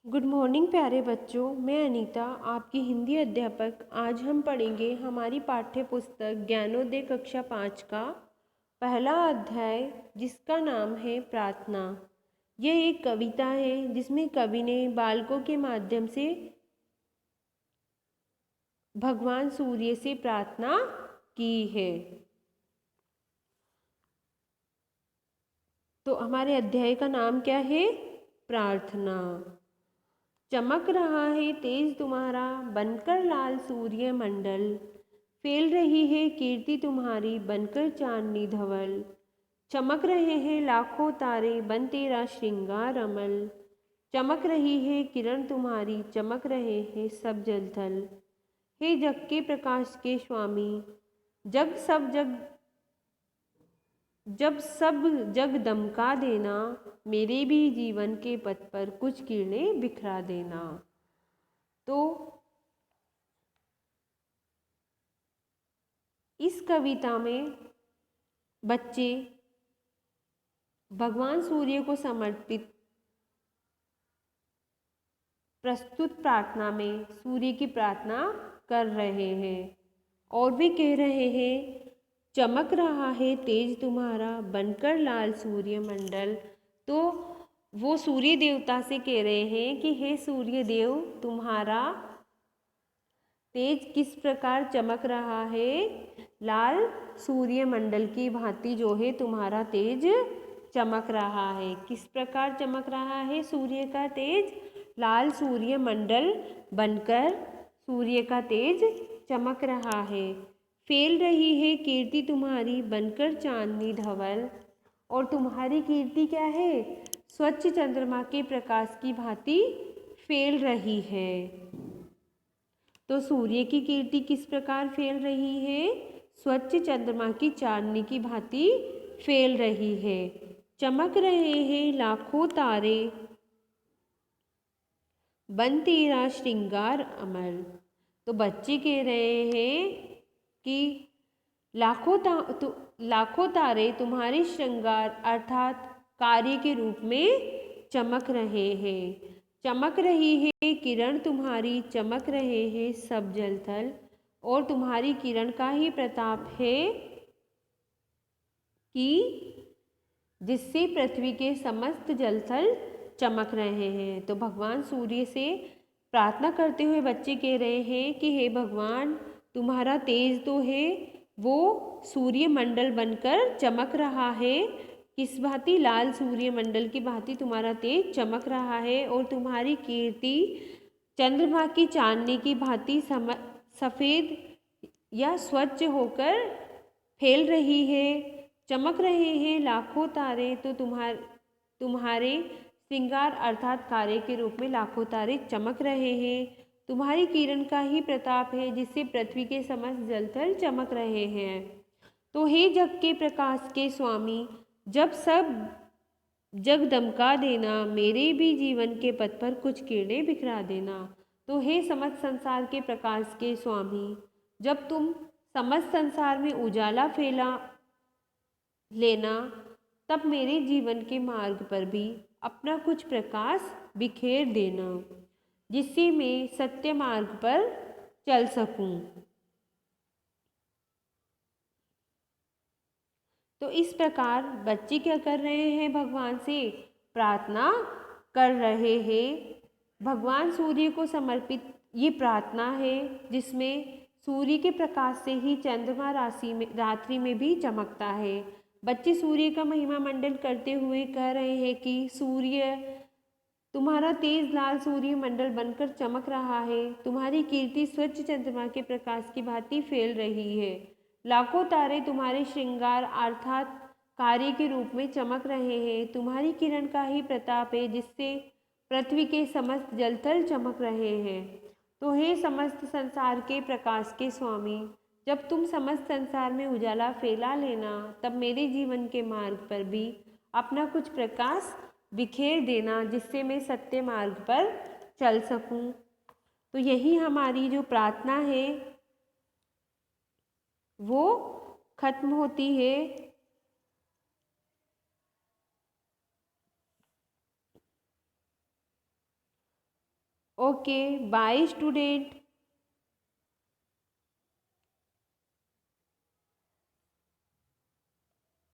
Good morning प्यारे बच्चों, मैं अनीता आपकी हिंदी अध्यापक। आज हम पढ़ेंगे हमारी पाठ्य पुस्तक ज्ञानोदय कक्षा 5 का पहला अध्याय, जिसका नाम है प्रार्थना। यह एक कविता है जिसमें कवि ने बालकों के माध्यम से भगवान सूर्य से प्रार्थना की है। तो हमारे अध्याय का नाम क्या है? प्रार्थना। चमक रहा है तेज तुम्हारा बनकर लाल सूर्य मंडल, फैल रही है कीर्ति तुम्हारी बनकर चांदनी धवल। चमक रहे हैं लाखों तारे बन तेरा श्रृंगार अमल, चमक रही है किरण तुम्हारी चमक रहे हैं सब जल थल। हे जग के प्रकाश के स्वामी, जब सब जग दमका देना, मेरे भी जीवन के पथ पर कुछ किरणें बिखरा देना। तो इस कविता में बच्चे भगवान सूर्य को समर्पित प्रस्तुत प्रार्थना में सूर्य की प्रार्थना कर रहे हैं और भी कह रहे हैं, चमक रहा है तेज तुम्हारा बनकर लाल सूर्य मंडल। तो वो सूर्य देवता से कह रहे हैं कि हे सूर्य देव, तुम्हारा तेज किस प्रकार चमक रहा है, लाल सूर्य मंडल की भांति जो है तुम्हारा तेज चमक रहा है। किस प्रकार चमक रहा है सूर्य का तेज? लाल सूर्य मंडल बनकर सूर्य का तेज चमक रहा है। फैल रही है कीर्ति तुम्हारी बनकर चांदनी धवल, और तुम्हारी कीर्ति क्या है? स्वच्छ चंद्रमा के प्रकाश की भांति फैल रही है। तो सूर्य की कीर्ति किस प्रकार फैल रही है? स्वच्छ चंद्रमा की चांदनी की भांति फैल रही है। चमक रहे हैं लाखों तारे बन तेरा श्रृंगार अमर। तो बच्चे कह रहे हैं कि लाखों तारे तुम्हारे श्रृंगार अर्थात कार्य के रूप में चमक रहे हैं। चमक रही है किरण तुम्हारी चमक रहे हैं सब जल थल, और तुम्हारी किरण का ही प्रताप है कि जिससे पृथ्वी के समस्त जलथल चमक रहे हैं। तो भगवान सूर्य से प्रार्थना करते हुए बच्चे कह रहे हैं कि हे भगवान, तुम्हारा तेज तो है, वो सूर्य मंडल बनकर चमक रहा है। किस भांति? लाल सूर्य मंडल की भांति तुम्हारा तेज चमक रहा है, और तुम्हारी कीर्ति चंद्रमा की चांदनी की भांति सफ़ेद या स्वच्छ होकर फैल रही है। चमक रहे हैं लाखों तारे, तो तुम्हारे श्रृंगार अर्थात कार्य के रूप में लाखों तारे चमक रहे हैं। तुम्हारी किरण का ही प्रताप है जिससे पृथ्वी के समस्त जलथल चमक रहे हैं। तो हे जग के प्रकाश के स्वामी, जब सब जग दमका देना, मेरे भी जीवन के पथ पर कुछ किरणें बिखरा देना। तो हे समस्त संसार के प्रकाश के स्वामी, जब तुम समस्त संसार में उजाला फैला लेना, तब मेरे जीवन के मार्ग पर भी अपना कुछ प्रकाश बिखेर देना, जिससे मैं सत्य मार्ग पर चल सकूं। तो इस प्रकार बच्चे क्या कर रहे हैं? भगवान से प्रार्थना कर रहे हैं। भगवान सूर्य को समर्पित ये प्रार्थना है जिसमें सूर्य के प्रकाश से ही चंद्रमा रात्रि में भी चमकता है। बच्चे सूर्य का महिमा मंडन करते हुए कह रहे हैं कि सूर्य, तुम्हारा तेज लाल सूर्य मंडल बनकर चमक रहा है। तुम्हारी कीर्ति स्वच्छ चंद्रमा के प्रकाश की भांति फैल रही है। लाखों तारे तुम्हारे श्रृंगार अर्थात कार्य के रूप में चमक रहे हैं। तुम्हारी किरण का ही प्रताप है जिससे पृथ्वी के समस्त जलथल चमक रहे हैं। तो हे समस्त संसार के प्रकाश के स्वामी, जब तुम समस्त संसार में उजाला फैला लेना, तब मेरे जीवन के मार्ग पर भी अपना कुछ प्रकाश बिखेर देना, जिससे मैं सत्य मार्ग पर चल सकूं। तो यही हमारी जो प्रार्थना है वो खत्म होती है। Okay bye student.